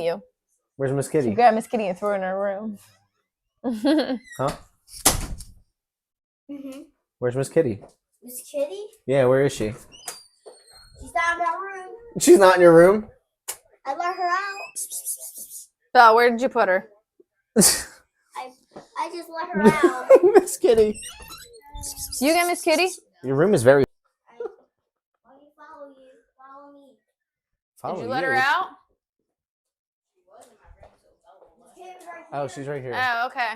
You. Where's Miss Kitty? She grabbed Miss Kitty and threw her in her room. Huh? Where's Miss Kitty? Miss Kitty? Yeah, where is she? She's not in my room. She's not in your room? I let her out. Belle, where did you put her? I just let her out. Miss Kitty. You get Miss Kitty? Your room is very... Let me follow you. Follow me. Did you let her out? Oh, she's right here. Oh, okay.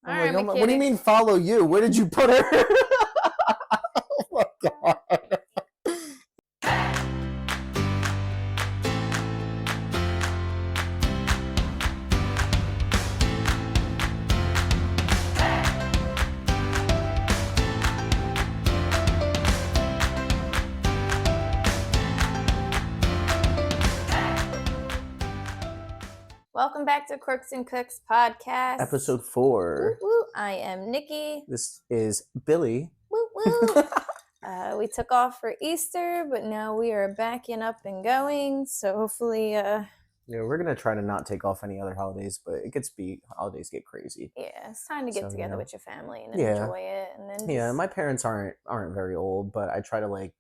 All right, like, what do you mean follow you? Where did you put her? Oh my God. Welcome back to Quirks and Cooks podcast. Episode 4. Woo, woo. I am Nikki. This is Billy. Woo, woo. We took off for Easter, but now we are backing up and going. So hopefully, Yeah, we're gonna try to not take off any other holidays, but it gets beat. Holidays get crazy. Yeah, it's time to get together with your family and Yeah. enjoy it. And then Yeah, my parents aren't very old, but I try to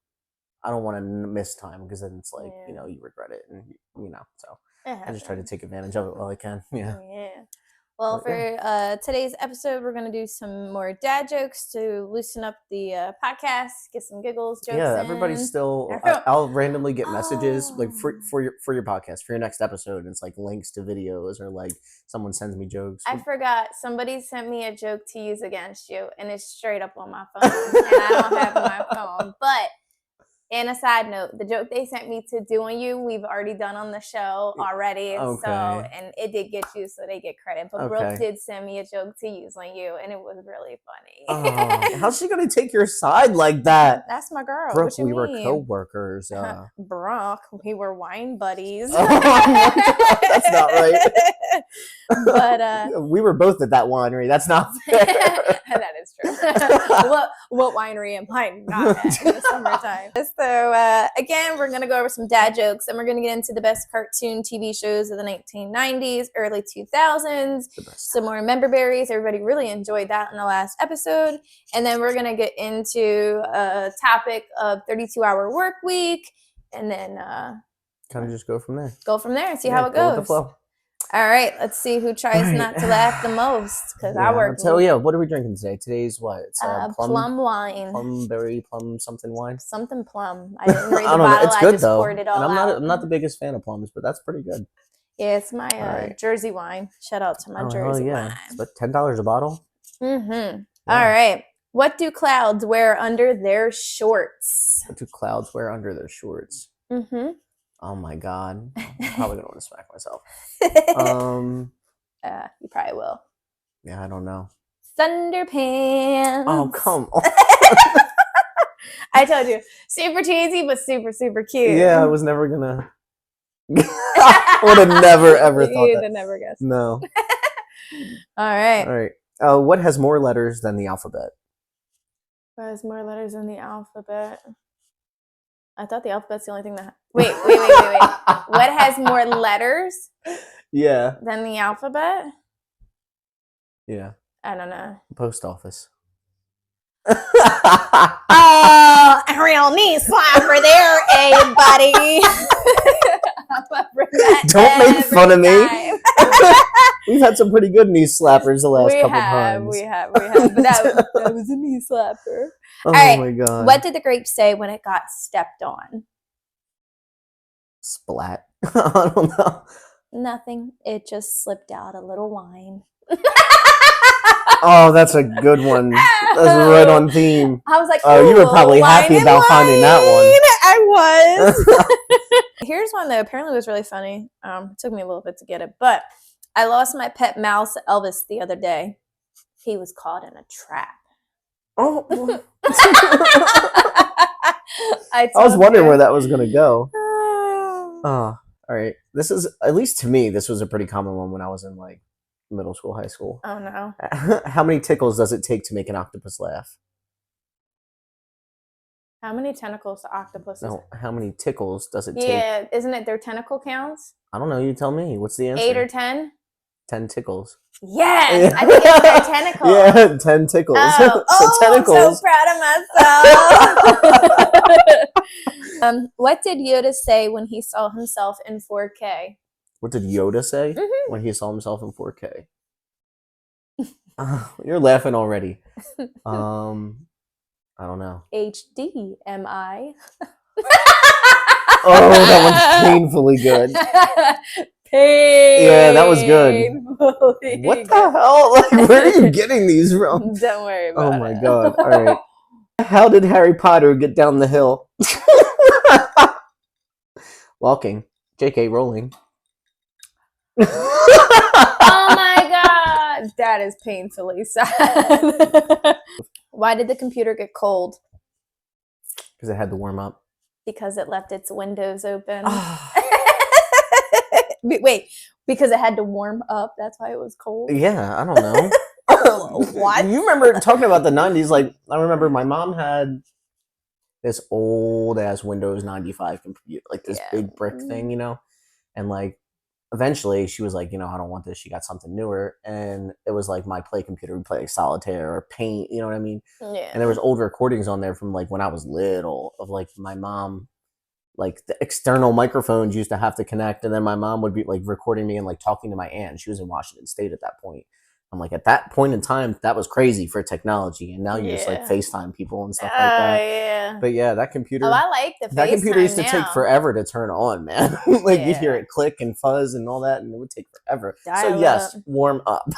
I don't want to miss time because then it's you regret it, and so I just try to take advantage of it while I can. Yeah. Yeah. Well, for today's episode, we're gonna do some more dad jokes to loosen up the podcast, get some giggles, jokes. Yeah, everybody's still. I'll randomly get messages for your podcast for your next episode. And it's links to videos or someone sends me jokes. I forgot somebody sent me a joke to use against you, and it's straight up on my phone, and I don't have my phone, but. And a side note, the joke they sent me to do on you, we've already done on the show already. Okay. So, and it did get you, so they get credit. But Brooke did send me a joke to use on you, and it was really funny. Oh, how's she going to take your side like that? That's my girl. Brooke, we were co-workers. Brooke, we were wine buddies. That's not right. But we were both at that winery. That's not fair. That is true. What winery am I not at in the summertime? So again, we're going to go over some dad jokes, and we're going to get into the best cartoon TV shows of the 1990s, early 2000s, some more member berries. Everybody really enjoyed that in the last episode. And then we're going to get into a topic of 32-hour work week, and then kind of just go from there. Go from there and see how it goes. Go with the flow. All right, let's see who tries not to laugh the most, because I work. So yeah, what are we drinking today? Today's what? It's plum wine. Plum something wine. Something plum. I didn't read the I don't bottle. know. It's good, I just though. poured it all and out. I'm not the biggest fan of plums, but that's pretty good. Yeah, it's my Jersey wine. Shout out to my Jersey wine. It's about $10 a bottle. Mm-hmm. Yeah. All right. What do clouds wear under their shorts? What do clouds wear under their shorts? Mm-hmm. Oh my God. I'm probably gonna want to smack myself. You probably will. Yeah, I don't know. Thunderpants. Oh, come on. I told you. Super cheesy, but super, super cute. Yeah, I was never gonna. I would have never, ever thought that. You'd have never guessed. No. All right. All right. What has more letters than the alphabet? What has more letters than the alphabet? I thought the alphabet's the only thing that... Wait. What has more letters than the alphabet? Yeah. I don't know. Post office. Oh, a real knee slapper there, buddy. Don't make fun of me. We've had some pretty good knee slappers the last couple times. We have. But that was a knee slapper. Oh my God. What did the grape say when it got stepped on? Splat. I don't know. Nothing. It just slipped out a little wine. Oh, that's a good one. That's right on theme. I was like, oh, you were probably happy about finding that one. I was. Here's one that apparently was really funny. It took me a little bit to get it, but I lost my pet mouse, Elvis, the other day. He was caught in a trap. Oh. I was wondering where that was going to go. Oh, all right. This is, at least to me, this was a pretty common one when I was in middle school, high school. Oh, no. How many tickles does it take to make an octopus laugh? How many tentacles do octopuses have? No, how many tickles does it take? Yeah, isn't it their tentacle counts? I don't know. You tell me. What's the answer? 8 or 10? 10 tickles. Yes, I think it's their tentacles. Yeah, 10 tickles. Oh, tentacles. I'm so proud of myself. What did Yoda say when he saw himself in 4K? What did Yoda say when he saw himself in 4K? You're laughing already. I don't know. HD, am I? Oh, that one's painfully good. Yeah, that was good. What the hell? Like, where are you getting these from? Don't worry about it. Oh my god. All right. How did Harry Potter get down the hill? Walking. J.K. Rowling. Oh my god. That is painfully sad. Why did the computer get cold? Because it had to warm up. Because it left its windows open. Wait, because it had to warm up. That's why it was cold? Yeah, I don't know. What? You remember talking about the 90s? Like, I remember my mom had this old ass Windows 95 computer, like this big brick thing, you know? And like, eventually she was like, you know, I don't want this. She got something newer. And it was like my play computer would play like solitaire or paint, you know what I mean? Yeah. And there was old recordings on there from like when I was little of like my mom, like the external microphones used to have to connect, and then my mom would be like recording me and like talking to my aunt. She was in Washington State at that point. I'm like, at that point in time, that was crazy for technology, and now you just like FaceTime people and stuff like that. Yeah. But yeah, that computer. Oh, I like the that computer used to take now. forever to turn on, man. Like you'd hear it click and fuzz and all that, and it would take forever. So yes, warm up.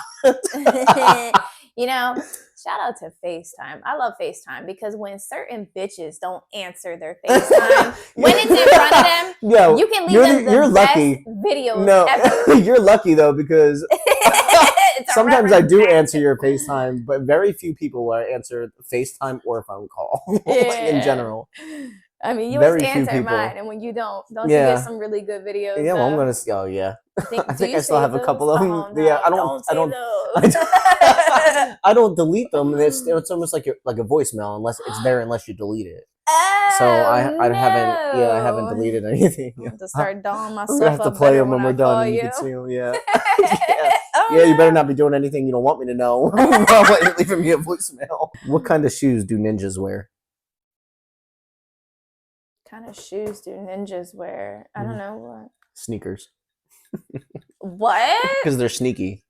You know, shout out to FaceTime. I love FaceTime because when certain bitches don't answer their FaceTime, when it's in front of them, you can leave them the best videos ever. You're lucky though, because sometimes I do answer your FaceTime, but very few people will answer FaceTime or phone call in general. I mean, you always answer mine, and when you don't you get some really good videos? Yeah, well, I'm gonna. Oh yeah, I think I still have a couple of them. Oh, no, yeah, I don't delete them. It's almost like a voicemail unless it's there unless you delete it. So I haven't deleted anything. I have to start dolling myself. I'm gonna have to play them when we're done, and you can see them. Yeah. Yeah, you better not be doing anything you don't want me to know while you're leaving me a voicemail. What kind of shoes do ninjas wear? Kind of shoes do ninjas wear? I don't know what. Sneakers. What? Because they're sneaky.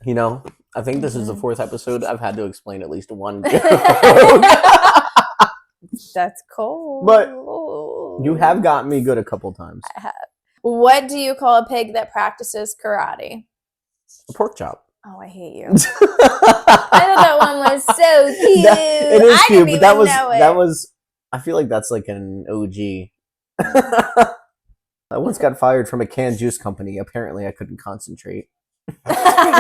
You know, I think this is the 4th episode. I've had to explain at least one. That's cool. But you have gotten me good a couple times. I have. What do you call a pig that practices karate? A pork chop. Oh, I hate you. I thought that one was so cute. It is cute, but that was. I feel like that's like an OG. I once got fired from a canned juice company. Apparently, I couldn't concentrate. That's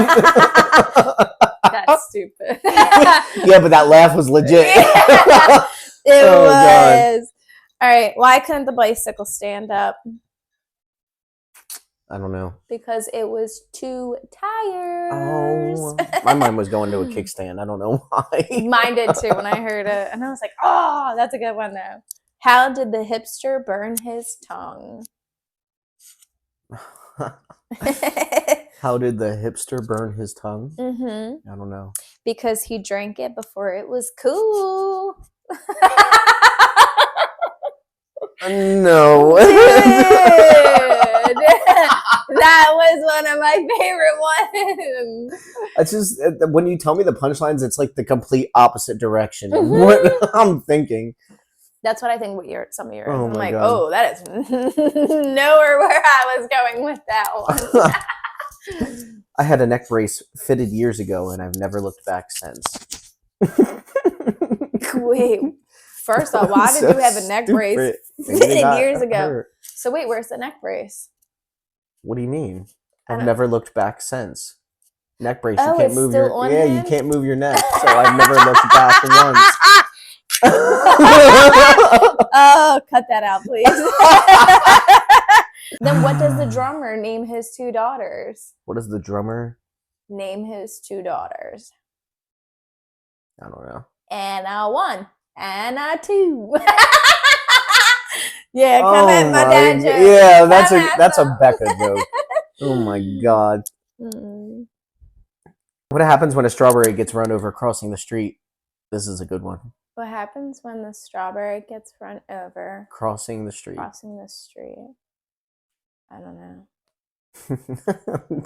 stupid. Yeah, but that laugh was legit. It was. God. All right. Why couldn't the bicycle stand up? I don't know. Because it was too tired. Oh, my mind was going to a kickstand. I don't know why. Mine did too when I heard it. And I was like, oh, that's a good one though. How did the hipster burn his tongue? How did the hipster burn his tongue? Mm-hmm. I don't know. Because he drank it before it was cool. No. Dude, that was one of my favorite ones. It's just, when you tell me the punchlines, it's like the complete opposite direction of what I'm thinking. That's what I think some of yours. Oh I'm like, God. oh, that is nowhere where I was going with that one. I had a neck brace fitted years ago, and I've never looked back since. Wait, first off, why did you have a neck brace fitted years ago? Hurt. So wait, where's the neck brace? What do you mean? I've never looked back since. Neck brace, you Oh, can't it's move still your on yeah, him? you can't move your neck. So I've never looked back once. Oh, cut that out, please. Then what does the drummer name his 2 daughters? What does the drummer name his 2 daughters? I don't know. Anna 1, Anna 2. Yeah, come at my dad joke. Yeah, Come at that's a them. Becca joke. Oh my god. Mm. What happens when a strawberry gets run over crossing the street? This is a good one. What happens when the strawberry gets run over Crossing the street. crossing the street? I don't know.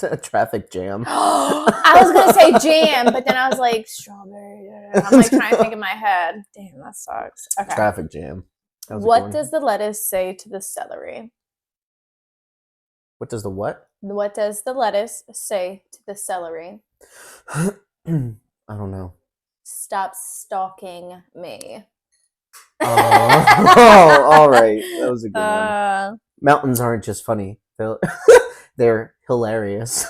A traffic jam. I was gonna say jam, but then I was like strawberry. I'm like trying to think in my head. Damn, that sucks. Okay. Traffic jam. That was a good What one. does the lettuce say to the celery? What does the what? What does the lettuce say to the celery? I don't know. Stop stalking me. Oh, all right. That was a good one. Mountains aren't just funny. They're hilarious.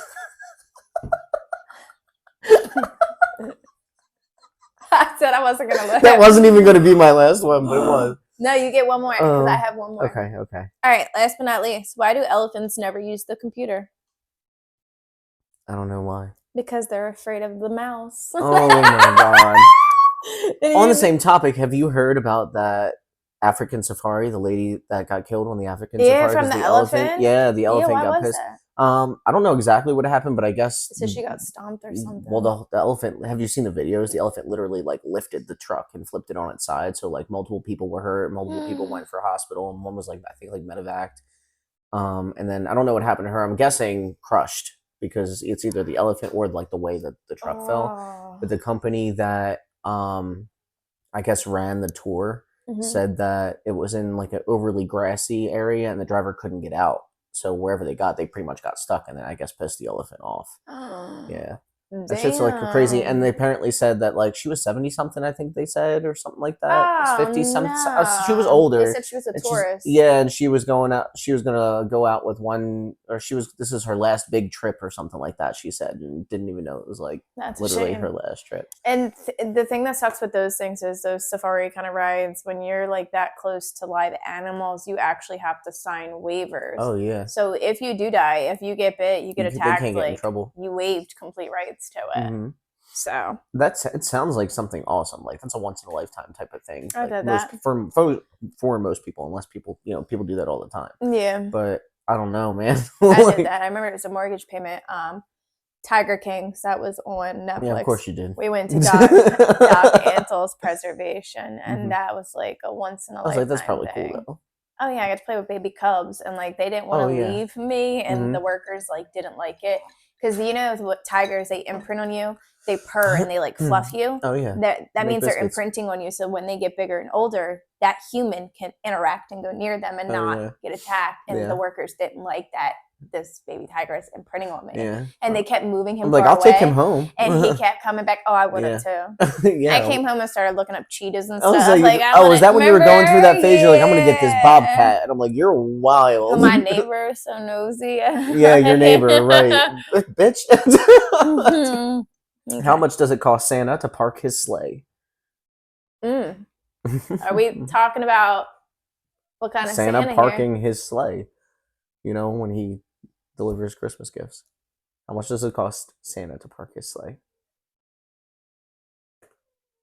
I said I wasn't gonna look. That wasn't even going to be my last one, but it was. No, you get one more because I have one more. Okay. All right, last but not least, why do elephants never use the computer? I don't know why. Because they're afraid of the mouse. Oh my god. On the same topic, have you heard about that African safari? The lady that got killed on the African safari? From because the elephant? Yeah, the elephant why got was pissed. that? I don't know exactly what happened, but I guess So she got stomped or something. Well, the elephant. Have you seen the videos? The elephant literally like lifted the truck and flipped it on its side. So like multiple people were hurt. Multiple people went for hospital, and one was like I think like medevaced. And then I don't know what happened to her. I'm guessing crushed because it's either the elephant or like the way that the truck fell. But the company that I guess ran the tour said that it was in like an overly grassy area and the driver couldn't get out. So wherever they got, they pretty much got stuck, and then I guess pissed the elephant off. Yeah, that shit's like crazy. And they apparently said that like she was 70 something, I think they said, or something like that. 50 something. She was older. They said she was a tourist. Yeah, and she was going out. She was gonna go out with one, or this is her last big trip or something like that. She said, and didn't even know it was like literally her last trip. And the thing that sucks with those things is those safari kind of rides. When you're like that close to live animals, you actually have to sign waivers. Oh yeah. So if you do die, if you get bit, you get attacked. They can't get in trouble. You waived complete rights to it. Mm-hmm. So it sounds like something awesome. Like that's a once in a lifetime type of thing. I did that for most people, unless people people do that all the time. Yeah, but I don't know, man. I did that. I remember it was a mortgage payment. Tiger Kings, that was on Netflix. Yeah, of course you did. We went to Doc Antle's preservation, and that was like a once in a lifetime. I was like, that's probably thing. cool though. Oh yeah, I got to play with baby cubs, and like they didn't want to leave me, and the workers like didn't like it because what tigers, they imprint on you, they purr and they like fluff you. Oh yeah, that means they're imprinting on you. So when they get bigger and older, that human can interact and go near them and not get attacked. And the workers didn't like that. This baby tiger is imprinting on me, and they kept moving him. I'm like, I'll take him home, and he kept coming back. Oh, I would have too. Yeah, I came home and started looking up cheetahs and I was stuff. like, oh, is that when you were going through that phase? You're like, I'm gonna get this bobcat, and I'm like, you're wild. My neighbor is so nosy. Yeah, your neighbor, right, bitch. Okay. How much does it cost Santa to park his sleigh? Are we talking about what kind of Santa parking here? his sleigh? You know, when he delivers Christmas gifts. How much does it cost Santa to park his sleigh?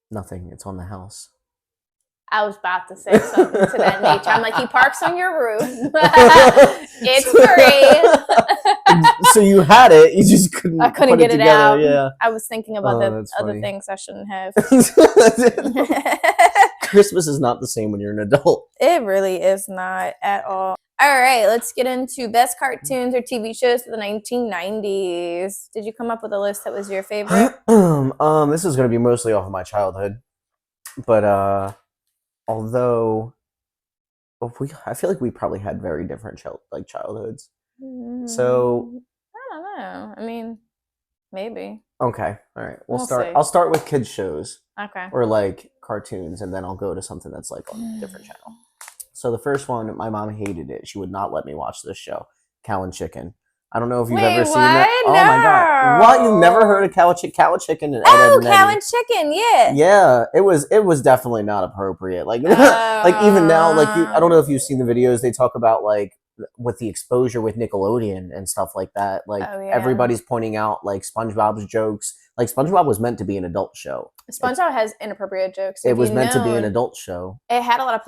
Nothing. It's on the house. I was about to say something to that nature. I'm like, he parks on your roof. It's free. So you had it. You just couldn't. I couldn't get it out. Yeah. I was thinking about the other things I shouldn't have. Christmas is not the same when you're an adult. It really is not at all. All right, let's get into best cartoons or TV shows of the 1990s. Did you come up with a list that was your favorite? This is going to be mostly off of my childhood, but although I feel like we probably had very different childhoods. So I don't know. I mean, maybe. Okay, all right. We'll start. See. I'll start with kids shows. Okay. Or like cartoons, and then I'll go to something that's like on a different channel. So the first one, my mom hated it. She would not let me watch this show, Cow and Chicken. I don't know if you've ever seen that. No. Oh my god! What? You've never heard of Cow and Chicken? And Cow and Chicken, yeah. Yeah, it was definitely not appropriate. Like, like even now, like I don't know if you've seen the videos. They talk about like with the exposure with Nickelodeon and stuff like that, like Oh, yeah. everybody's pointing out like SpongeBob's jokes. Like SpongeBob was meant to be an adult show. SpongeBob has inappropriate jokes. It was meant to be an adult show. It had a lot of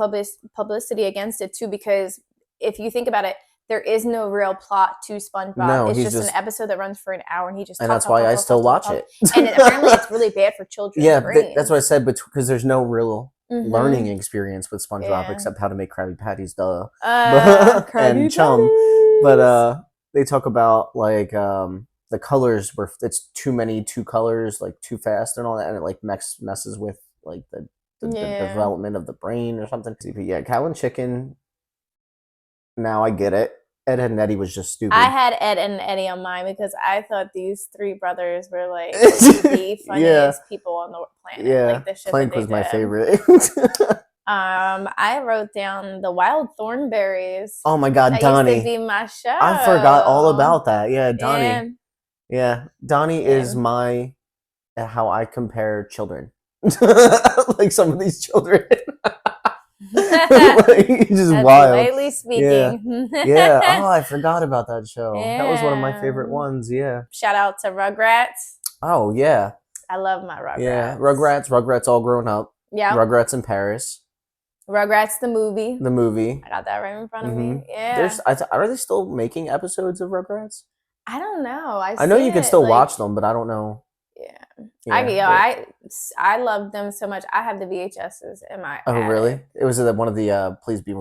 publicity against it too, because if you think about it, there is no real plot to SpongeBob. No, it's he's just an episode that runs for an hour, and he just and that's why I still watch it. And apparently, it's really bad for children. Yeah, that's what I said. Because there's no real learning experience with SpongeBob Yeah. except how to make Krabby Patties, duh, Krabby chum. Patties. But they talk about like the colors where it's two colors, like too fast and all that, and it like messes with like the development of the brain or something. But yeah, Cow and Chicken. Now I get it. Ed, and Eddie was just stupid. I had Ed and Eddie on mine because I thought these three brothers were like the funniest people on the planet. Yeah, like, the shit Plank was my favorite. I wrote down the Wild Thornberrys. Oh my God, that Donnie! used to be my show. I forgot all about that. Yeah, Donnie. Yeah. Donnie is my how I compare children. Like some of these children. Like, he's just That's wild. lately speaking. Yeah. Oh, I forgot about that show. That was one of my favorite ones. Yeah. Shout out to Rugrats. Oh yeah. I love my Rugrats. Yeah. Rugrats all grown up. Yeah. Rugrats in Paris. Rugrats the movie. The movie. I got that right in front of me. Yeah. Are they still making episodes of Rugrats? I don't know. I know you can still watch them, but I don't know. Yeah. I love them so much. I have the VHSs in my Oh attic. really? It was one of the please be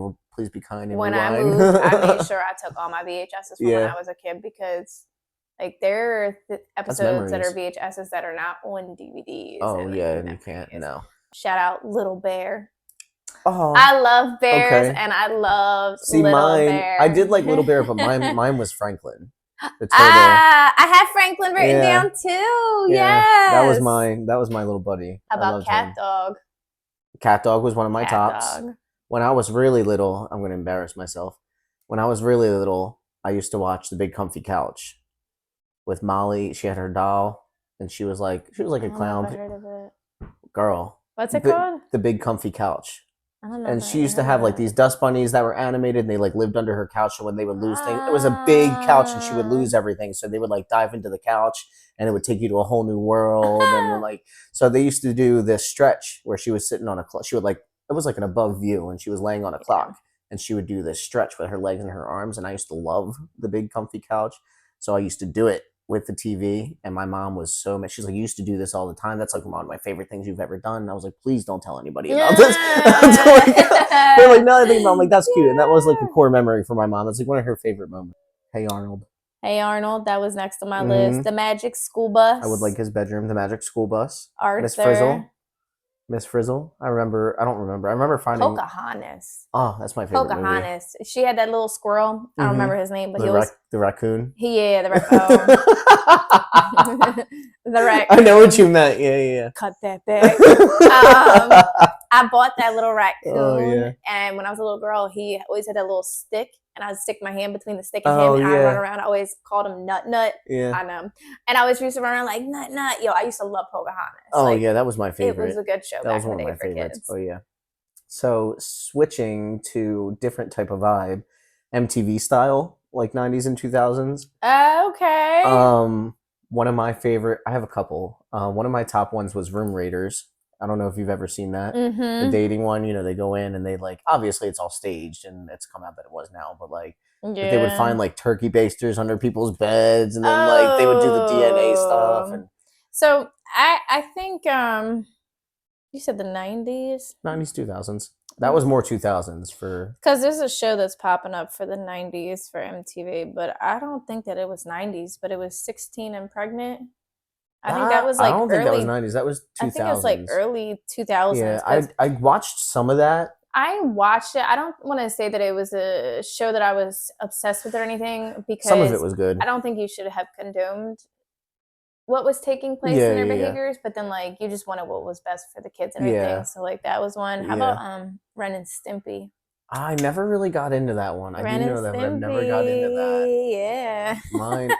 kind and when rewind. I moved, I made sure I took all my VHSs from when I was a kid, because like there are episodes that are VHSs that are not on DVDs. Oh and, yeah, and you can't. No. Shout out Little Bear. Oh, I love bears, and I love Little Bear. I did like Little Bear, but mine was Franklin. The turtle. I have Franklin written down too. Yeah, that was my little buddy. How about Cat Dog? Cat Dog was one of my Cat tops. Dog. When I was really little, I'm gonna embarrass myself. When I was really little, I used to watch The Big Comfy Couch with Molly. She had her doll, and she was like a clown. I've heard of it. Girl. What's it called? The Big Comfy Couch. I don't know. And she used to have like these dust bunnies that were animated, and they like lived under her couch. So when they would lose things, it was a big couch, and she would lose everything. So they would like dive into the couch, and it would take you to a whole new world. And like, so they used to do this stretch where she was sitting on a clock. She would like, it was like an above view, and she was laying on a clock, and she would do this stretch with her legs and her arms. And I used to love The Big Comfy Couch, so I used to do it with the TV, and my mom was so mad. She's like, "You used to do this all the time. That's like one of my favorite things you've ever done." And I was like, "Please don't tell anybody about this." They're like, "No, I think I'm like that's cute," and that was like a core memory for my mom. That's like one of her favorite moments. Hey Arnold. Hey Arnold, that was next on my list. The Magic School Bus. I would like his bedroom. The Magic School Bus. Arthur. Miss Frizzle. Miss Frizzle. I don't remember. I remember finding Pocahontas. Oh, that's my favorite Pocahontas. Movie. She had that little squirrel. I don't remember his name, but the raccoon. The raccoon. The raccoon. I know what you meant. Yeah. Cut that back. I bought that little raccoon, and when I was a little girl, he always had that little stick, and I'd stick my hand between the stick and him, and I'd run around. I always called him Nut. Yeah. I know. And I always used to run around like Nut. Yo, I used to love Pocahontas. Oh, like, that was my favorite. It was a good show. That was one of my favorites. Kids. Oh, yeah. So switching to different type of vibe, MTV style, like 90s and 2000s. Okay. One of my favorite, I have a couple. One of my top ones was Room Raiders. I don't know if you've ever seen that. The dating one, they go in and they like, obviously it's all staged and it's come out that it was now, but like they would find like turkey basters under people's beds, and then like they would do the DNA stuff. And so I think you said the 90s? 90s, 2000s. That was more 2000s for... Because there's a show that's popping up for the 90s for MTV, but I don't think that it was 90s, but it was 16 and Pregnant. I think that was like I don't think that was 90s. That was 2000s. I think it was like early 2000s. Yeah, I watched some of that. I watched it. I don't want to say that it was a show that I was obsessed with or anything, because some of it was good. I don't think you should have condoned what was taking place in their behaviors, but then like you just wanted what was best for the kids and everything. So like that was one. How about Ren and Stimpy? I never really got into that one. I do know that, but I never got into that. Yeah.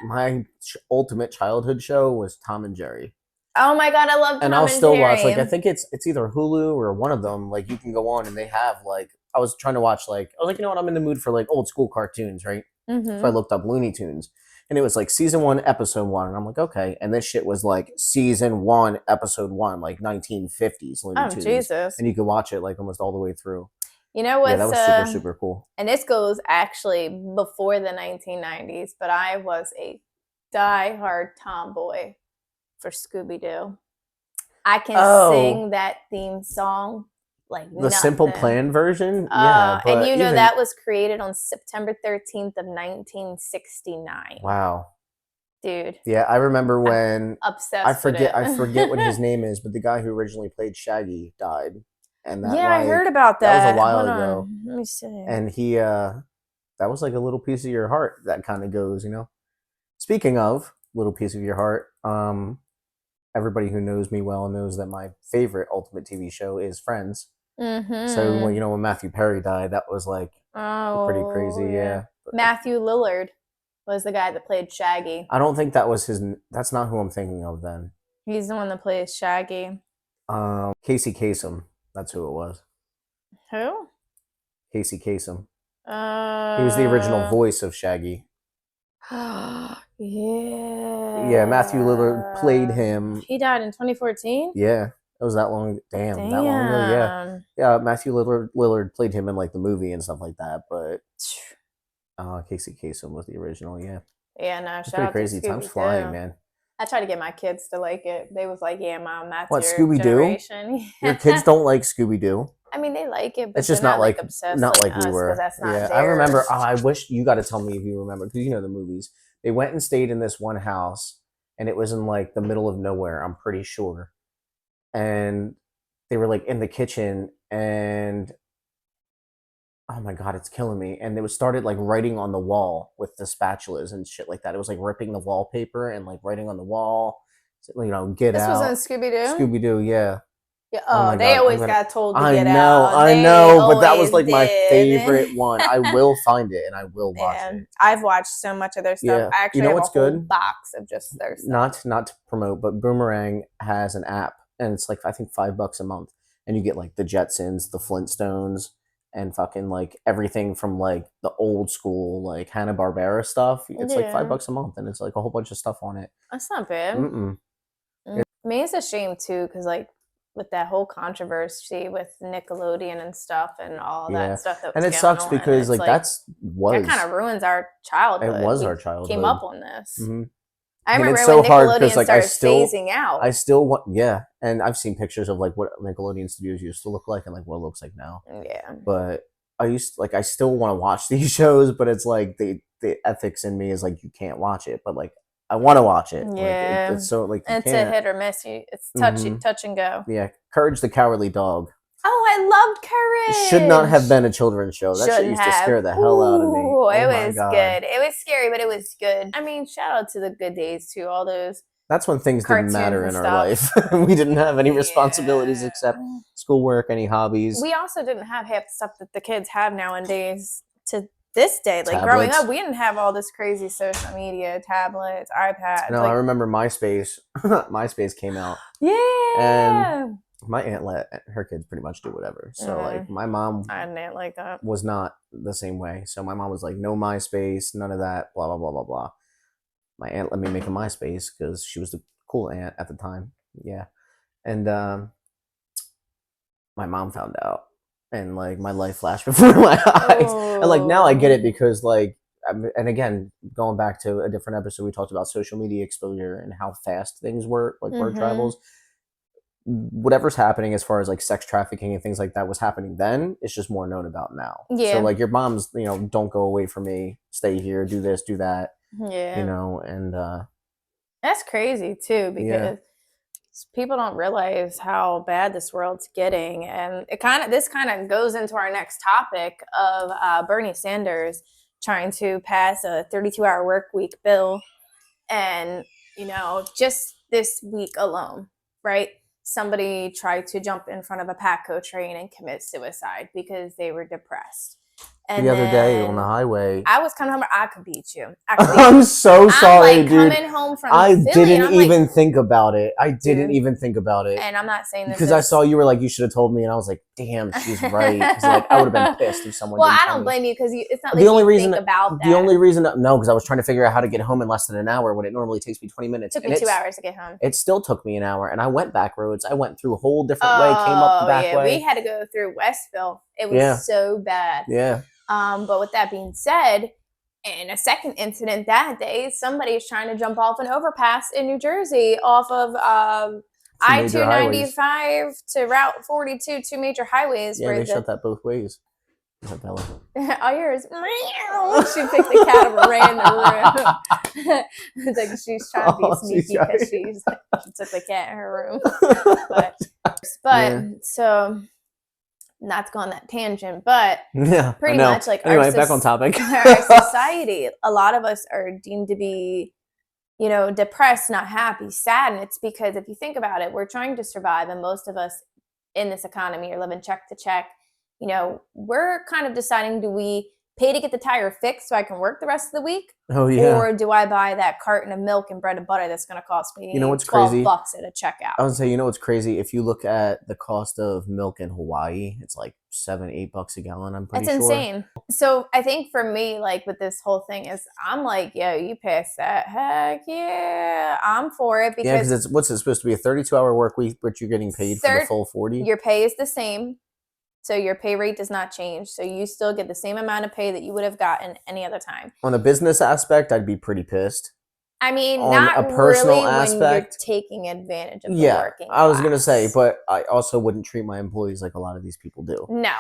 My ultimate childhood show was Tom and Jerry. Oh my God, I love Tom and I'll still Jerry. watch. Like I think it's either Hulu or one of them. Like you can go on and they have like I was trying to watch like I was like, you know what, I'm in the mood for like old school cartoons, right? Mm-hmm. So I looked up Looney Tunes, and it was like season 1, episode 1, and I'm like, okay. And this shit was like season 1, episode 1, like 1950s Looney Tunes. Jesus! And you could watch it like almost all the way through. You know what's Yeah, that was super, super cool. And this goes actually before the 1990s, but I was a diehard tomboy for Scooby-Doo. I can sing that theme song like the Simple Plan version. Yeah, but and you know that was created on September 13th of 1969. Wow, dude. Yeah, I remember when obsessed. I forget what his name is, but the guy who originally played Shaggy died. And that, I heard about that. That was a while ago. Let me see. And he, that was like a little piece of your heart that kind of goes, you know. Speaking of little piece of your heart, everybody who knows me well knows that my favorite Ultimate TV show is Friends. Mm-hmm. So when Matthew Perry died, that was like pretty crazy. Yeah. Matthew Lillard was the guy that played Shaggy. I don't think that was his. That's not who I'm thinking of. Then he's the one that plays Shaggy. Casey Kasem. That's who it was. Who? Casey Kasem. He was the original voice of Shaggy. Yeah. Yeah, Matthew Lillard played him. He died in 2014? Yeah. It was that long. Damn. That long ago, yeah. Yeah, Matthew Lillard played him in like the movie and stuff like that, but Casey Kasem was the original, yeah. Yeah, no, it's pretty crazy. Time's flying, man. I tried to get my kids to like it. They was like, "Yeah, Mom, that's Scooby-Doo? generation." Your kids don't like Scooby-Doo? I mean, they like it, but it's just not like obsessed not like us, we were. That's not I remember. I wish you got to tell me if you remember, because you know the movies. They went and stayed in this one house, and it was in like the middle of nowhere. I'm pretty sure, and they were like in the kitchen, and oh my god, it's killing me. And they started like writing on the wall with the spatulas and shit like that. It was like ripping the wallpaper and like writing on the wall. You know, get out. This was on Scooby-Doo? Scooby-Doo, yeah. Yeah, they always got told to get out. I know, but that was like my favorite one. I will find it and I will watch it. I've watched so much of their stuff. Yeah. I actually have a whole box of just their stuff. Not to promote, but Boomerang has an app, and it's like I think $5 a month, and you get like the Jetsons, the Flintstones, and fucking like everything from like the old school like Hanna-Barbera stuff. It's like $5 a month, and it's like a whole bunch of stuff on it. That's not bad. I mean, it's a shame too, because like with that whole controversy with Nickelodeon and stuff and all that stuff that was and it sucks because like that kind of ruins our childhood. It was our childhood. Came up on this. Mm-hmm. I remember when Nickelodeon started phasing out. I still want, and I've seen pictures of like what Nickelodeon studios used to look like and like what it looks like now. Yeah. But I still want to watch these shows, but it's like the ethics in me is like you can't watch it, but like I want to watch it. Yeah. Like, it's so like it's a hit or miss. It's touch and go. Yeah. Courage the Cowardly Dog. Oh, I loved Courage. It should not have been a children's show. That shit used to scare the hell out of me. It was good. It was scary, but it was good. I mean, shout out to the good days too. All those. That's when things didn't matter in our life. We didn't have any responsibilities except schoolwork, any hobbies. We also didn't have half the stuff that the kids have nowadays to this day. Like tablets. Growing up, we didn't have all this crazy social media, tablets, iPads. No, like, I remember MySpace. MySpace came out. Yeah. And my aunt let her kids pretty much do whatever. So like my mom I had an aunt like that. Was not the same way. So my mom was like, no MySpace, none of that, blah, blah, blah, blah, blah. My aunt let me make a MySpace because she was the cool aunt at the time. Yeah. And my mom found out. And like my life flashed before my eyes. And like now I get it because like, and again, going back to a different episode, we talked about social media exposure and how fast things work, like word travels. Whatever's happening as far as like sex trafficking and things like that was happening then, it's just more known about now. Yeah. So like your mom's, don't go away from me, stay here, do this, do that. Yeah. And that's crazy too, because people don't realize how bad this world's getting. And this kind of goes into our next topic of Bernie Sanders trying to pass a 32-hour work week bill. And, just this week alone, right? Somebody tried to jump in front of a Patco train and commit suicide because they were depressed. And the other day on the highway, I was coming home. I could beat you. I'm so sorry, like, dude. Coming home from I Philly, didn't even think about it. I didn't even think about it. And I'm not saying this because I saw you were like, you should have told me, and I was like, damn, she's right. 'Cause, like, I would have been pissed if someone. Well, didn't I tell don't me. blame you because it's not like The only you reason think about that. the only reason no, because I was trying to figure out how to get home in less than an hour when it normally takes me 20 minutes. It took and me 2 hours to get home. It still took me an hour, and I went back roads. I went through a whole different way, came up the back way. We had to go through Westville. It was Yeah. so bad. Yeah. But with that being said, in a second incident that day, somebody's trying to jump off an overpass in New Jersey off of I-295 to Route 42, two major highways. Yeah, where they shut that both ways. Isabella. All yours. She picked the cat up and ran in the room. It's like she's trying to be sneaky because she took the cat in her room. But Yeah. so not to go on that tangent, but Yeah, pretty much like anyway, back on topic. our society, a lot of us are deemed to be, depressed, not happy, sad. And it's because if you think about it, we're trying to survive. And most of us in this economy are living check to check. We're kind of deciding, do we pay to get the tire fixed so I can work the rest of the week? Oh, yeah. Or do I buy that carton of milk and bread and butter that's going to cost me what's $12 crazy? at a checkout? I would say, what's crazy? If you look at the cost of milk in Hawaii, it's like $7-8 a gallon. I'm pretty sure. That's insane. So I think for me, like with this whole thing is, I'm like, yo, you pass that? Heck yeah, I'm for it. Because it's what's it supposed to be, a 32-hour work week, but you're getting paid for the full 40? Your pay is the same. So your pay rate does not change. So you still get the same amount of pay that you would have gotten any other time. On a business aspect, I'd be pretty pissed. I mean, on not a personal really aspect, when you're taking advantage of the working class. I was going to say, but I also wouldn't treat my employees like a lot of these people do. No.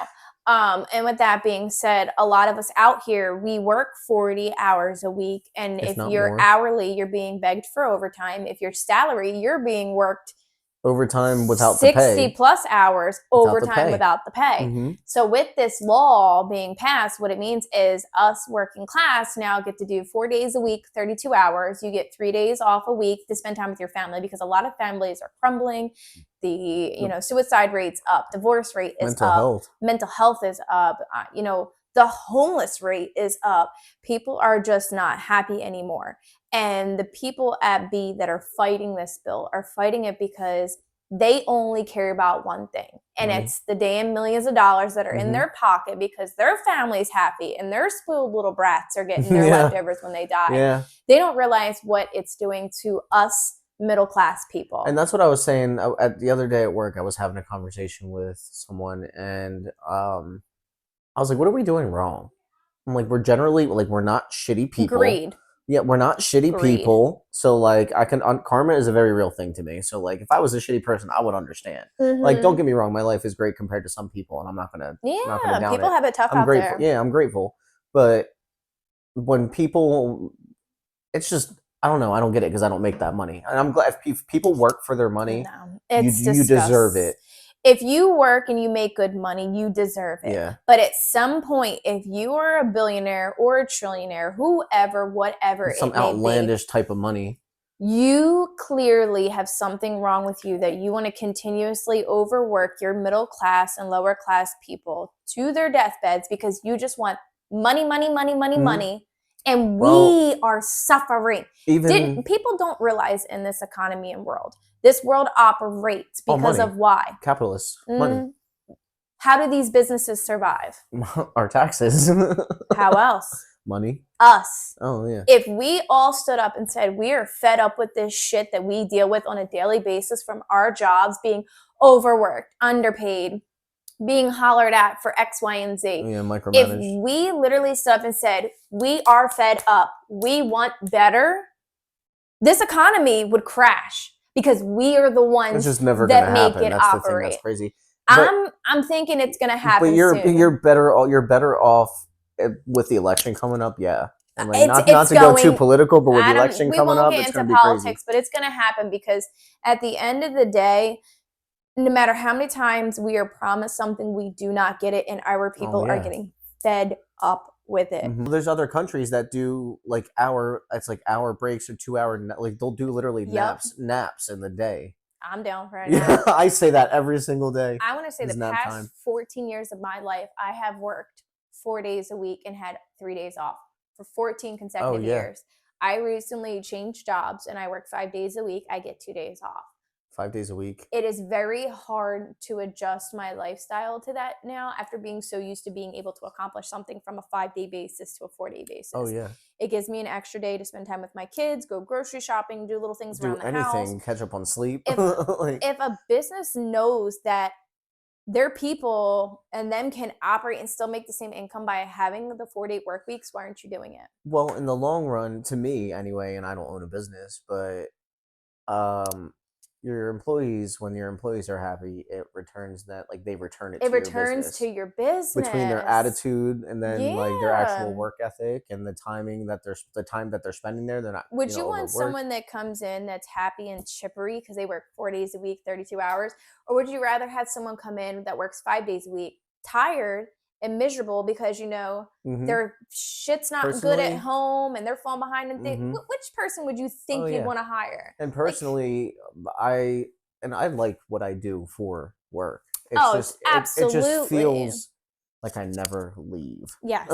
And with that being said, a lot of us out here, we work 40 hours a week. And if you're more. hourly, you're being begged for overtime. If you're salary, you're being worked overtime without the pay. 60 plus hours overtime without the pay. Mm-hmm. So with this law being passed, what it means is us working class now get to do 4 days a week, 32 hours. You get 3 days off a week to spend time with your family, because a lot of families are crumbling. The suicide rate's up, divorce rate is up, mental health is up, the homeless rate is up. People are just not happy anymore. And the people at B that are fighting this bill are fighting it because they only care about one thing. And it's the damn millions of dollars that are in their pocket because their family's happy and their spoiled little brats are getting their leftovers when they die. Yeah. They don't realize what it's doing to us middle class people. And that's what I was saying the other day at work. I was having a conversation with someone, and I was like, what are we doing wrong? I'm like, we're generally, like, we're not shitty people. Greed. Yeah, we're not shitty people. So, like, karma is a very real thing to me. So, like, if I was a shitty person, I would understand. Like, don't get me wrong, my life is great compared to some people, and I'm not gonna down people have it tough I'm out grateful. there. Yeah, I'm grateful. But when people, it's just, I don't know. I don't get it because I don't make that money. And I'm glad if people work for their money, you deserve it. If you work and you make good money, you deserve it. Yeah. But at some point, if you are a billionaire or a trillionaire, whoever, whatever some outlandish type of money, you clearly have something wrong with you that you want to continuously overwork your middle class and lower class people to their deathbeds because you just want money, money, money, money, money. And we are suffering. People don't realize in this economy and world, this world operates because of why? Capitalists. Money. How do these businesses survive? Our taxes. How else? Money. Us. Oh, yeah. If we all stood up and said, we are fed up with this shit that we deal with on a daily basis from our jobs, being overworked, underpaid, being hollered at for X, Y, and Z. Yeah, micromanaged. If we literally stood up and said, we are fed up, we want better, this economy would crash because we are the ones it's just never that gonna make happen. it That's operate. the thing that's crazy. I'm thinking it's gonna happen. But you're soon. better off with the election coming up. Yeah. And like, not to going, go too political, but with the election coming up, it's going to be politics, crazy. But it's going to happen because at the end of the day, no matter how many times we are promised something, we do not get it, and our people are getting fed up with it. Mm-hmm. There's other countries that do like hour breaks or 2 hour, like they'll do literally naps in the day. I'm down for it. Yeah, I say that every single day. I want to say the past 14 years of my life, I have worked 4 days a week and had 3 days off for 14 consecutive years. I recently changed jobs and I work 5 days a week. I get 2 days off. 5 days a week. It is very hard to adjust my lifestyle to that now after being so used to being able to accomplish something from a 5-day basis to a 4-day basis. Oh yeah. It gives me an extra day to spend time with my kids, go grocery shopping, do little things around the anything, house. catch up on sleep. If a business knows that their people and them can operate and still make the same income by having the 4-day work weeks, why aren't you doing it? Well, in the long run, to me anyway, and I don't own a business, but your employees, when your employees are happy, it returns that, like, they return it to your business. It returns to your business. Between their attitude and then like their actual Yeah. work ethic and the time that they're spending there, they're not. Would you want overworked. someone that comes in that's happy and chippery because they work 4 days a week, 32 hours? Or would you rather have someone come in that works 5 days a week, tired and miserable because, their shit's not good at Personally- home and they're falling behind and things? Mhm. Which person would you think Oh, you'd yeah. want to hire? And personally, I like what I do for work. It's Oh, just, it absolutely. just feels like I never leave. Yes.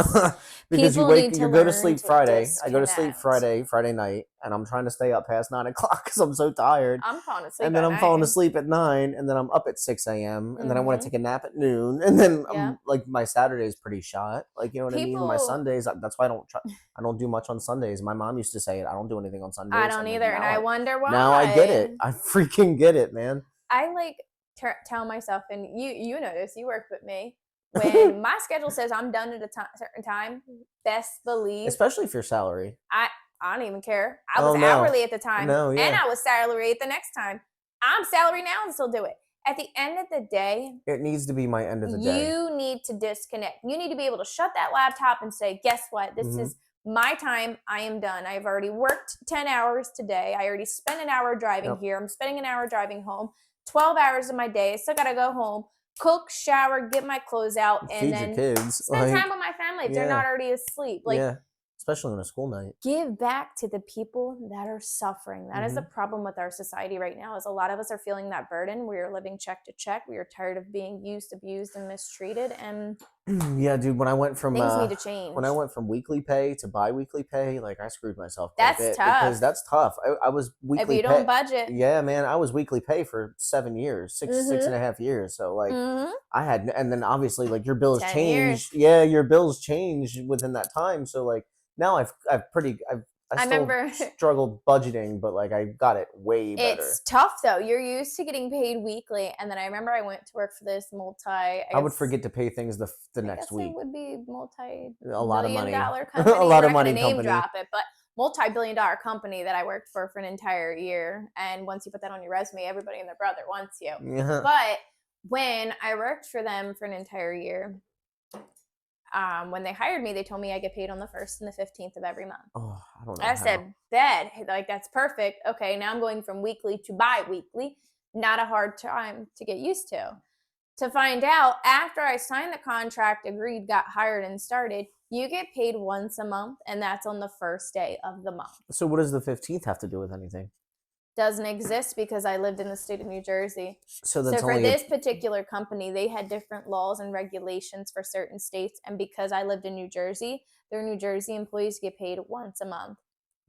Because People need to you go to learn sleep to Friday. I go to sleep disconnect. Friday night, and I'm trying to stay up past 9 o'clock because I'm so tired. I'm falling asleep And then at I'm falling 9. asleep at 9, and then I'm up at 6 a.m. and then I want Mhm. to take a nap at noon, and then Yeah. I'm like, my Saturday's pretty shot. Like, you know what I mean? My People- Sundays, that's why I don't do much on Sundays. My mom used to say it. I don't do anything on Sundays. I don't then either, and now I wonder why. Now I get it. I freaking get it, man. I tell myself, and you notice, you work with me, when my schedule says I'm done at a certain time, best believe Especially if you're salary. I don't even care. I was Oh, no. hourly at the time, No, and yeah. I was salary the next time. I'm salary now and still do it. At the end of the day, It needs to be my end of the day. you need to disconnect. You need to be able to shut that laptop and say, guess what? This Mhm. is my time. I am done. I've already worked 10 hours today. I already spent an hour driving here. I'm spending an hour driving home. 12 hours of my day. I still got to go home, cook, shower, get my clothes out, and Feed then your kids. spend time with my family if they're yeah. not already asleep. Yeah. Especially on a school night. Give back to the people that are suffering. That is a problem with our society right now, is a lot of us are feeling that burden. We are living check to check. We are tired of being used, abused, and mistreated, and Yeah, dude, when I went from things need to change. when I went from weekly pay to bi-weekly pay, like, I screwed myself quite That's a bit tough. because that's tough. I was weekly if you pay. don't budget. Yeah, man, I was weekly pay for 7 years, six and a half years. So like I had, and then obviously like your bills 10 change. years. Yeah, your bills change within that time. So like now I I still remember- struggled budgeting, but like I got it way better. It's tough though. You're used to getting paid weekly, and then I remember I went to work for this I would forget to pay things the next week. It would be A lot of money. multi-billion-dollar company. A lot We're of not gonna money name company. drop it, but multi-billion-dollar company that I worked for an entire year. And once you put that on your resume, everybody and their brother wants you. Yeah. But when I worked for them for an entire year, when they hired me, they told me I get paid on the 1st and the 15th of every month. Oh, I don't know. I said, "Bet, like that's perfect." Okay, now I'm going from weekly to bi-weekly. Not a hard time to get used to. To find out, after I signed the contract, agreed, got hired, and started, you get paid once a month, and that's on the first day of the month. So what does the 15th have to do with anything? Doesn't exist because I lived in the state of New Jersey. So that's for only this particular company, they had different laws and regulations for certain states, and because I lived in New Jersey, their New Jersey employees get paid once a month.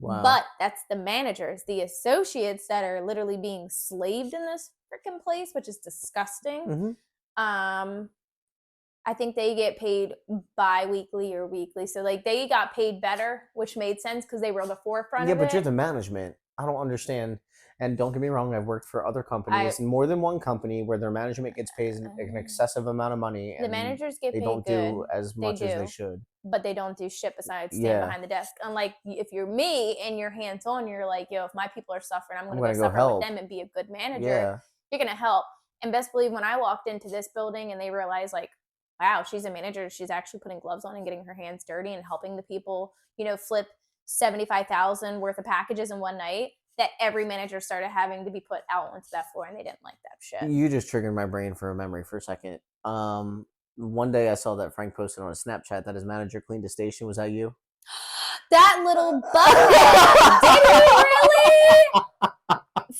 Wow. But that's the managers, the associates that are literally being slaved in this freaking place, which is disgusting. I think they get paid bi-weekly or weekly. So like they got paid better, which made sense because they were the forefront Yeah, of it. but you're the management. I don't understand. And don't get me wrong, I've worked for other companies, more than one company, where their management gets paid an excessive amount of money. The and managers get they paid don't good. do as much as they should. But they don't do shit besides stand Yeah. behind the desk. Unlike if you're me and you're hands-on, you're like, yo, if my people are suffering, I'm going to gonna go go suffer help. with them and be a good manager. Yeah. You're going to help. And best believe when I walked into this building and they realized like, wow, she's a manager. She's actually putting gloves on and getting her hands dirty and helping the people, flip 75,000 worth of packages in one night, that every manager started having to be put out onto that floor, and they didn't like that shit. You just triggered my brain for a memory for a second. One day I saw that Frank posted on a Snapchat that his manager cleaned the station. Was that you? That little bughead! Did he really?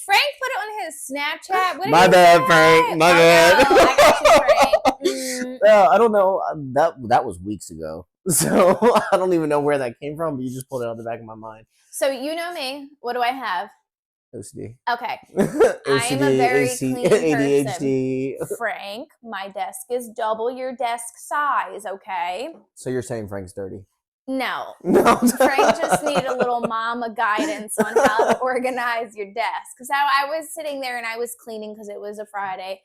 Frank put it on his Snapchat. What did My he bad, say? Frank. My Oh, bad. no, I got you, Frank. Yeah, I don't know. That was weeks ago. So I don't even know where that came from, but you just pulled it out of the back of my mind. So you know me. What do I have? OCD. Okay. OCD, I'm a very AC, clean ADHD. person. Frank, my desk is double your desk size, okay? So you're saying Frank's dirty? No. No. Frank just needed a little mama guidance on how to organize your desk. Because I was sitting there and I was cleaning because it was a Friday.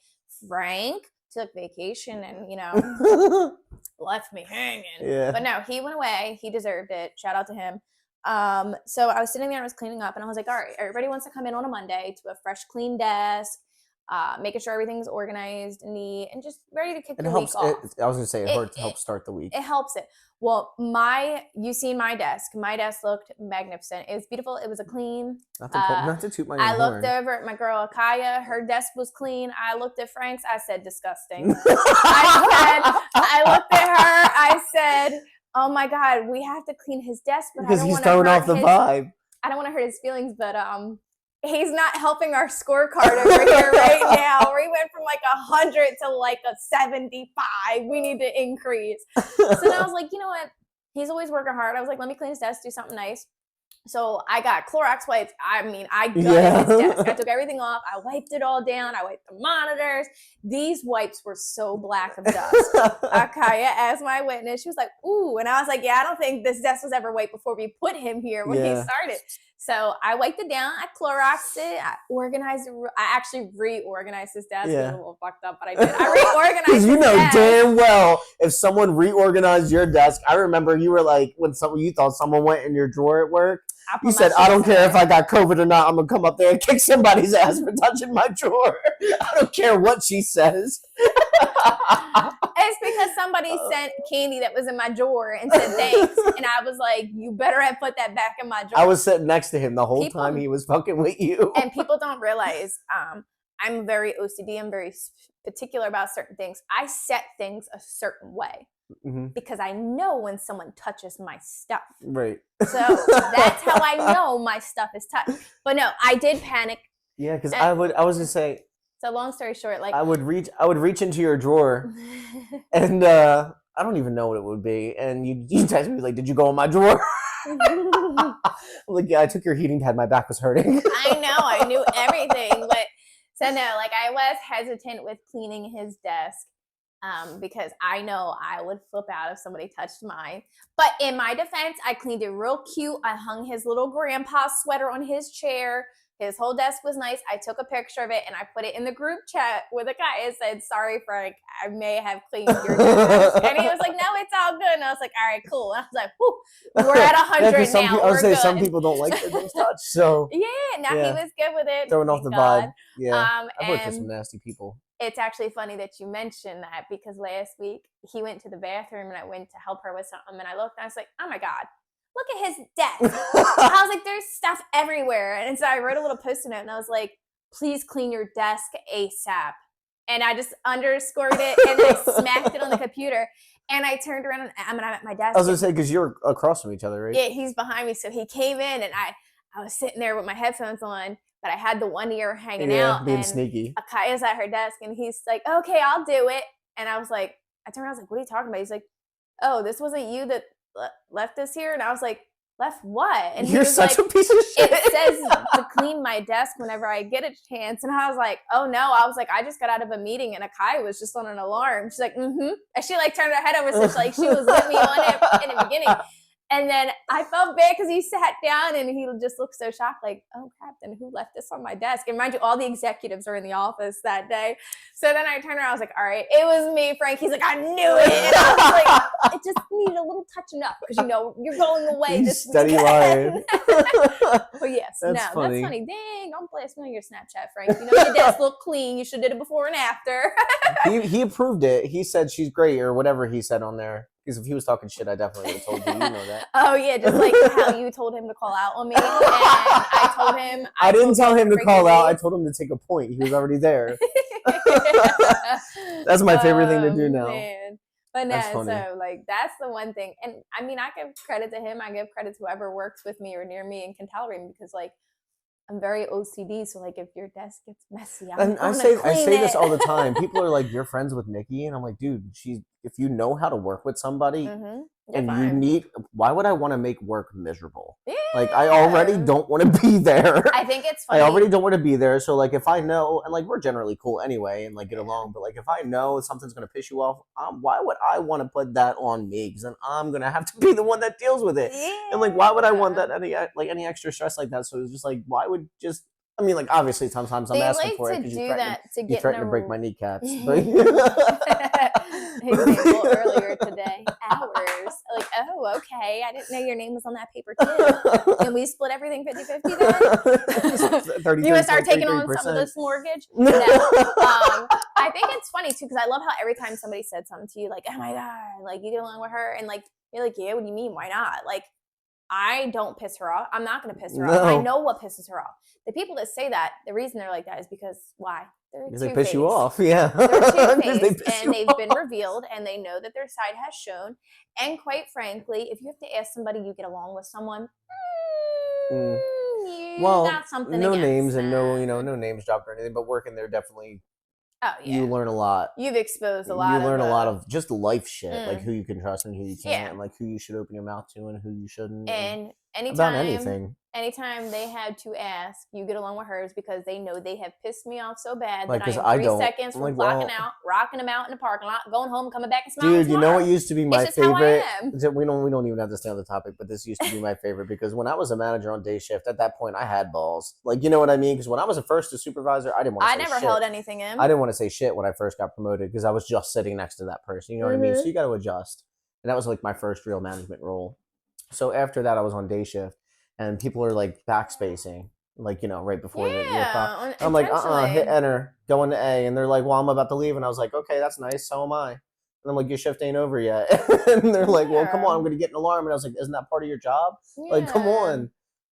Frank took vacation and, left me hanging. Yeah. But no, he went away. He deserved it. Shout out to him. So I was sitting there and I was cleaning up and I was like, all right, everybody wants to come in on a Monday to a fresh, clean desk, making sure everything's organized and neat and just ready to kick the week off. I was going to say it helps start the week. It helps it. Well, you seen my desk. My desk looked magnificent. It was beautiful. It was a clean. Not to toot my own I horn. looked over at my girl Akaya. Her desk was clean. I looked at Frank's. I said, disgusting. I looked at her. I said, oh my God, we have to clean his desk. But because he's throwing off the vibe. I don't want to hurt his feelings, but he's not helping our scorecard over here right now. We went from like 100 to like a 75. We need to increase. So then I was like, you know what? He's always working hard. I was like, let me clean his desk, do something nice. So I got Clorox wipes. I gutted his desk. I took everything off. I wiped it all down. I wiped the monitors. These wipes were so black of dust. Akaya, as my witness, she was like, ooh. And I was like, yeah, I don't think this desk was ever wiped before we put him here when he started. So I wiped it down. I Cloroxed it. I organized it. I actually reorganized his desk. It was a little fucked up, but I did. I reorganized his desk. Damn well if someone reorganized your desk. I remember you were like, when you thought someone went in your drawer at work, you said, I don't care if I got COVID or not. I'm going to come up there and kick somebody's ass for touching my drawer. I don't care what she says. It's because somebody sent candy that was in my drawer and said thanks. And I was like, you better have put that back in my drawer. I was sitting next to him the whole time he was fucking with you. And people don't realize I'm very OCD. I'm very particular about certain things. I set things a certain way. Mm-hmm. Because I know when someone touches my stuff. Right. So that's how I know my stuff is touched. But no, I did panic. Yeah, because I was gonna say. So long story short, like I would reach into your drawer, and I don't even know what it would be, and you text me like, "Did you go in my drawer?" I'm like, yeah, I took your heating pad. My back was hurting. I know, I knew everything, but so no, like I was hesitant with cleaning his desk. Because I know I would flip out if somebody touched mine. But in my defense, I cleaned it real cute. I hung his little grandpa sweater on his chair. His whole desk was nice. I took a picture of it and I put it in the group chat with a guy and said, sorry, Frank, I may have cleaned your desk. And he was like, no, it's all good. And I was like, all right, cool. And I was like, whew, we're at 100 now. I would say some people don't like their things touched. So he was good with it. Throwing off the vibe. Yeah. I've worked with some nasty people. It's actually funny that you mentioned that because last week he went to the bathroom and I went to help her with something and I looked and I was like, oh my God, look at his desk. I was like, there's stuff everywhere. And so I wrote a little post-it note and I was like, please clean your desk ASAP. And I just underscored it and I smacked it on the computer. And I turned around and I'm at my desk. I was going to say, because you're across from each other, right? Yeah, he's behind me. So he came in and I was sitting there with my headphones on. But I had the one ear hanging out. Being and sneaky. Akaya's at her desk and he's like, okay, I'll do it. And I was like, I turned around, I was like, what are you talking about? He's like, oh, this wasn't you that left us here? And I was like, left what? And you're such a piece of shit. It says to clean my desk whenever I get a chance. And I was like, oh no. I was like, I just got out of a meeting and Akaya was just on an alarm. She's like, mm-hmm. And she like turned her head over so like she was with me on it in the beginning. And then I felt bad because he sat down and he just looked so shocked, like, oh, Captain, who left this on my desk? And mind you, all the executives were in the office that day. So then I turned around, I was like, all right, it was me, Frank. He's like, I knew it. And I was like, it just needed a little touching up because, you're going away this steady line. But yes, that's funny. Dang, don't blast me on your Snapchat, Frank. Your desk looked clean. You should have did it before and after. He approved it. He said she's great or whatever he said on there. Because if he was talking shit, I definitely would have told you. You know that. Oh, yeah. Just like how you told him to call out on me. And I told him. I didn't tell him to call out. I told him to take a point. He was already there. That's my favorite thing to do now. Man. But no, so like that's the one thing. And I mean, I give credit to him. I give credit to whoever works with me or near me and can tolerate me because like I'm very OCD, so like if your desk gets messy, I say this all the time. People are like, "You're friends with Nikki," and I'm like, "Dude, if you know how to work with somebody, You're and fine. why would I want to make work miserable? Yeah. Like, I already don't want to be there. I think it's I funny. already don't want to be there. So, like, if I know, and like, we're generally cool anyway and like get along, but like, if I know something's going to piss you off, why would I want to put that on me? Because then I'm going to have to be the one that deals with it. Yeah. And like, why would I want that any extra stress like that? So it's just like, why would just, I mean, like, obviously sometimes I'm They asking like for it to because do that to you get threatened in to a break my kneecaps. But example earlier today. Hours. Like, oh, okay. I didn't know your name was on that paper too. Can we split everything 50-50 then? You want to start taking on some of this mortgage? No. I think it's funny too because I love how every time somebody said something to you, like, oh my God, like you get along with her, and like you're like, yeah, what do you mean? Why not? Like, I don't piss her off. I'm not going to piss her off. I know what pisses her off. The people that say that, the reason they're like that is because why? Because they piss you off, yeah. They're two-faced, and they've been revealed, and they know that their side has shown. And quite frankly, if you have to ask somebody you get along with someone, you got something no against names them. and no names dropped or anything, but working there definitely. Oh yeah, you learn a lot. You've exposed a lot. You learn a lot of just life shit, like who you can trust and who you can't, and like who you should open your mouth to and who you shouldn't. And about anything. Anytime they had to ask, you get along with hers because they know they have pissed me off so bad like, that I am 3 seconds from clocking out, rocking them out in the parking lot, going home, coming back and smiling. Dude, you know what used to be my favorite? We don't even have to stay on the topic, but this used to be my favorite because when I was a manager on day shift, at that point I had balls. Like, you know what I mean? Because when I was a first supervisor, I didn't want to say shit. I never held anything in. I didn't want to say shit when I first got promoted because I was just sitting next to that person. You know what I mean? So you got to adjust. And that was like my first real management role. So after that, I was on day shift. And people are like backspacing, like, right before the clock. I'm like, hit enter, go into A. And they're like, well, I'm about to leave. And I was like, okay, that's nice. So am I. And I'm like, your shift ain't over yet. And they're like, well, come on, I'm going to get an alarm. And I was like, isn't that part of your job? Yeah. Like, come on.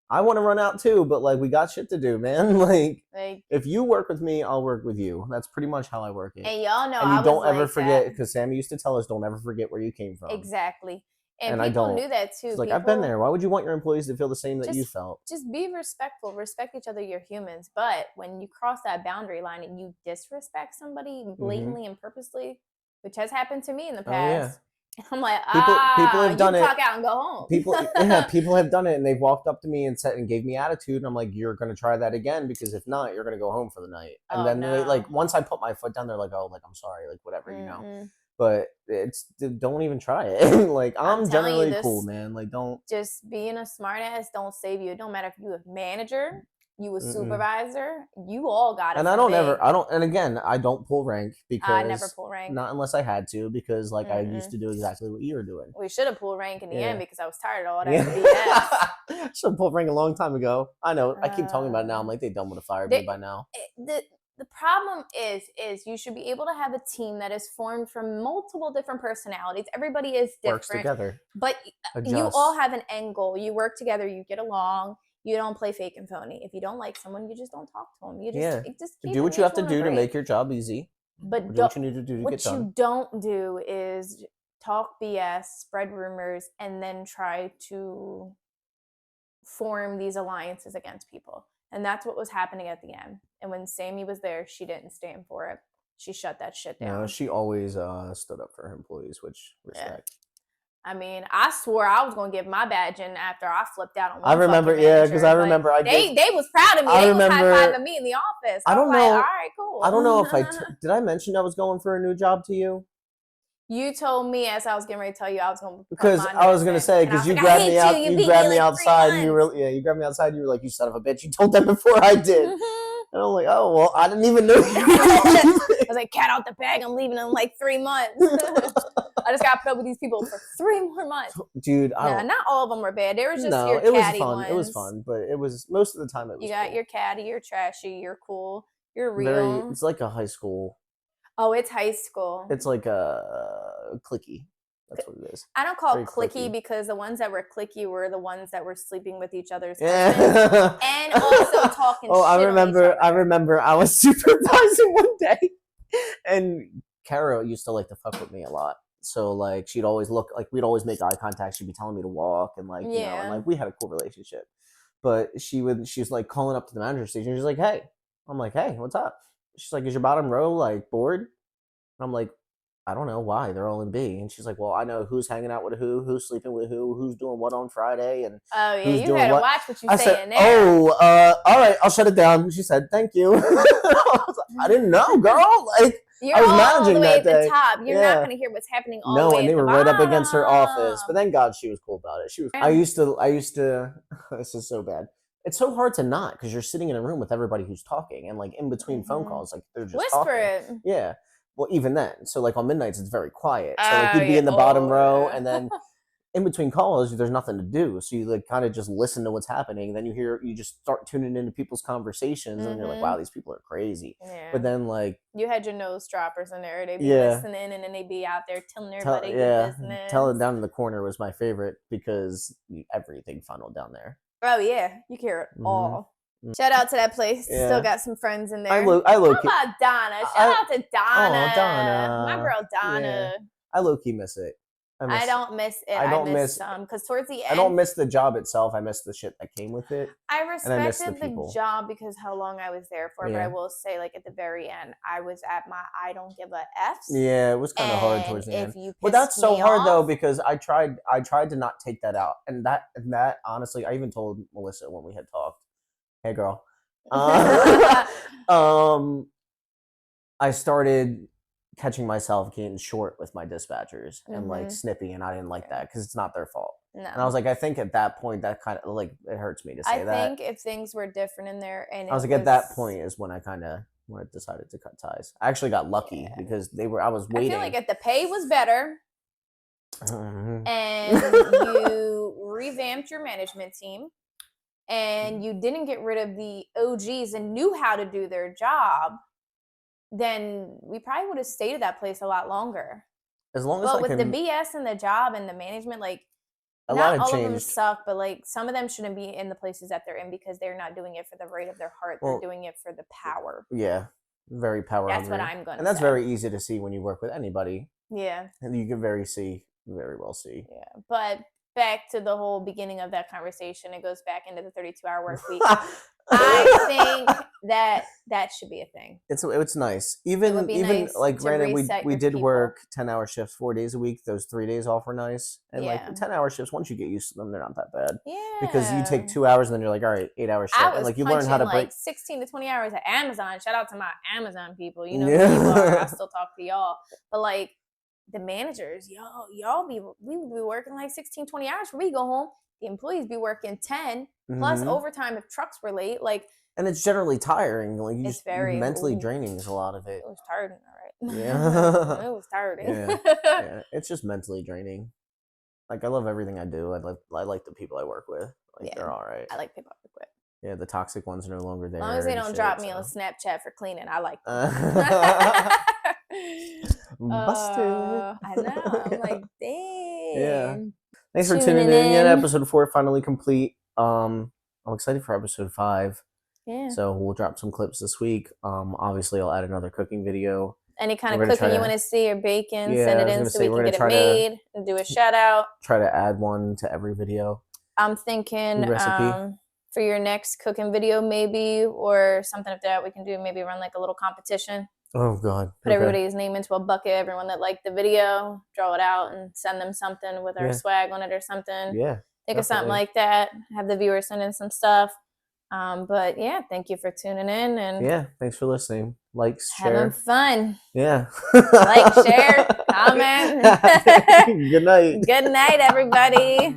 I want to run out too, but like, we got shit to do, man. Like if you work with me, I'll work with you. That's pretty much how I work it. And y'all know, and you don't ever forget, because Sammy used to tell us, don't ever forget where you came from. Exactly. And people knew that too. It's like, I've been there. Why would you want your employees to feel the same that you felt? Just be respectful. Respect each other. You're humans. But when you cross that boundary line and you disrespect somebody blatantly and purposely, which has happened to me in the past, I'm like, people have done it. Clock out and go home. People have done it, and they've walked up to me and said and gave me attitude. And I'm like, you're gonna try that again, because if not, you're gonna go home for the night. And then they, like, once I put my foot down, they're like, oh, like, I'm sorry, like, whatever, you know. But don't even try it. Like, I'm generally cool, man. Like, don't. Just being a smart ass don't save you. It don't matter if you a manager, you a supervisor, you all got it. And and again, I don't pull rank because I never pull rank. Not unless I had to, because like I used to do exactly what you were doing. We should have pulled rank in the end because I was tired of all that BS. Should have pulled rank a long time ago. I know. I keep talking about it now. I'm like, they done would have fired me by now. The problem is you should be able to have a team that is formed from multiple different personalities. Everybody is different. Works together. But you all have an end goal. You work together. You get along. You don't play fake and phony. If you don't like someone, you just don't talk to them. You just keep do what you have to do to make your job easy. But do what you need to do to get done. What you don't do is talk BS, spread rumors, and then try to form these alliances against people. And that's what was happening at the end. And when Sammy was there, she didn't stand for it. She shut that shit down. No, she always stood up for her employees, which respect. Yeah. I mean, I swore I was going to give my badge in after I flipped out on one. I remember, because I remember they was proud of me. They was high-fiving me in the office. I don't know. Like, all right, cool. I don't know if did I mention I was going for a new job to you? You told me as I was getting ready to tell you I was going to. Because I was going to say, because you grabbed me out, you grabbed me outside, and you grabbed me outside, and you were like, you son of a bitch, you told them before I did. And I'm like, oh, well, I didn't even know you were leaving. I was like, cat out the bag, I'm leaving in like 3 months. I just got to put up with these people for 3 more months. Dude, not all of them were bad. They were just your catty ones. It was fun, but it was, most of the time it was You got your catty, you're trashy, you're cool, you're real. It's like a high school. Oh, it's high school. It's like a cliquey. That's what it is. I don't call it cliquey because the ones that were cliquey were the ones that were sleeping with each other's husbands and also talking shit I remember I was supervising one day, and Kara used to like to fuck with me a lot. So like she'd always look like we'd always make eye contact. She'd be telling me to walk, and like you know, and like we had a cool relationship. But she was like calling up to the manager station. She's like, "Hey," I'm like, "Hey, what's up?" She's like, "Is your bottom row like bored?" And I'm like, I don't know why they're all in B. And she's like, well, I know who's hanging out with who's sleeping with who's doing what on Friday, and Oh yeah, who's you doing gotta what. watch what you I say said, in there. all right, I'll shut it down. And she said, thank you. I was like, I didn't know, girl. Like, You're I was all managing the way that at the day. top. You're Yeah. not gonna hear what's happening all the No, way and at they the were right up against her office. But bottom. thank God she was cool about it. She was. I used to. This is so bad. It's so hard to not because you're sitting in a room with everybody who's talking, and like in between phone calls, like they're just Whisper talking. it. Yeah. Well, even then. So like on midnights, it's very quiet. So like you'd be in the Oh, bottom row, yeah. and then in between calls, there's nothing to do. So you like kind of just listen to what's happening. Then you just start tuning into people's conversations, and you're like, wow, these people are crazy. Yeah. But then like you had your nose droppers in there. They'd be Yeah. listening, and then they'd be out there telling everybody your business. Telling down in the corner was my favorite because everything funneled down there. Oh yeah, you hear it all. Shout out to that place. Yeah. Still got some friends in there. I How low about Donna? Shout out to Donna. Oh, Donna. My girl Donna. Yeah. I low key miss it. I don't miss it. I miss because towards the end, I don't miss the job itself. I miss the shit that came with it. I respected the the job because how long I was there for. Yeah. But I will say, like at the very end, I was at my I don't give a F's. Yeah, it was kind of hard towards the if end. You well, that's so hard off, though because I tried to not take that out, and that honestly, I even told Melissa when we had talked, "Hey, girl." I started catching myself getting short with my dispatchers and like snippy, and I didn't like that because it's not their fault. No. And I was like, I think at that point that kind of like it hurts me to say that. I think if things were different in there, and I was like, at that point is when I decided to cut ties. I actually got lucky because I was waiting. I feel like if the pay was better, and you revamped your management team, and you didn't get rid of the OGs and knew how to do their job, then we probably would have stayed at that place a lot longer. As long as but with the BS and the job and the management, like not all of them suck, but like some of them shouldn't be in the places that they're in because they're not doing it for the rate of their heart. They're doing it for the power. Yeah, very power. That's what I'm gonna. And that's very easy to see when you work with anybody. Yeah, and you can very well see. Yeah, but back to the whole beginning of that conversation, it goes back into the 32-hour work week. I think that should be a thing. It's nice. Even nice like granted we did work 10-hour shifts 4 days a week. Those 3 days off were nice. And like 10-hour shifts, once you get used to them, they're not that bad. Yeah. Because you take 2 hours and then you're like, all right, 8-hour shift. And like you learn how to break 16 to 20 hours at Amazon. Shout out to my Amazon people. You know who you are. I still talk to y'all. But like the managers, we would be working like 16, 20 hours before we go home. The employees be working 10 plus overtime if trucks were late. Like, and it's generally tiring. Like it's very mentally draining. Is a lot of it. It was tiring, all right. Yeah, it was tiring. Yeah, it's just mentally draining. Like I love everything I do. I like the people I work with. Like they're all right. I like people I work with. Yeah, the toxic ones are no longer there. As long as they don't drop me on Snapchat for cleaning, I like them. Busted. I know. I'm like, dang. Yeah. Thanks for tuning in. Yeah, episode 4 finally complete. I'm excited for episode 5. Yeah. So we'll drop some clips this week. Obviously I'll add another cooking video. Any kind of cooking you want to see or bacon, send it in so we can get it made and do a shout out. Try to add one to every video. I'm thinking for your next cooking video maybe or something like that we can do, maybe run like a little competition. Oh God. Put everybody's name into a bucket, everyone that liked the video, draw it out and send them something with our swag on it or something. Yeah. Think of something like that. Have the viewers send in some stuff. But yeah, thank you for tuning in and yeah, thanks for listening. Like, share. Having fun. Yeah. Like, share, comment. Good night. Good night, everybody.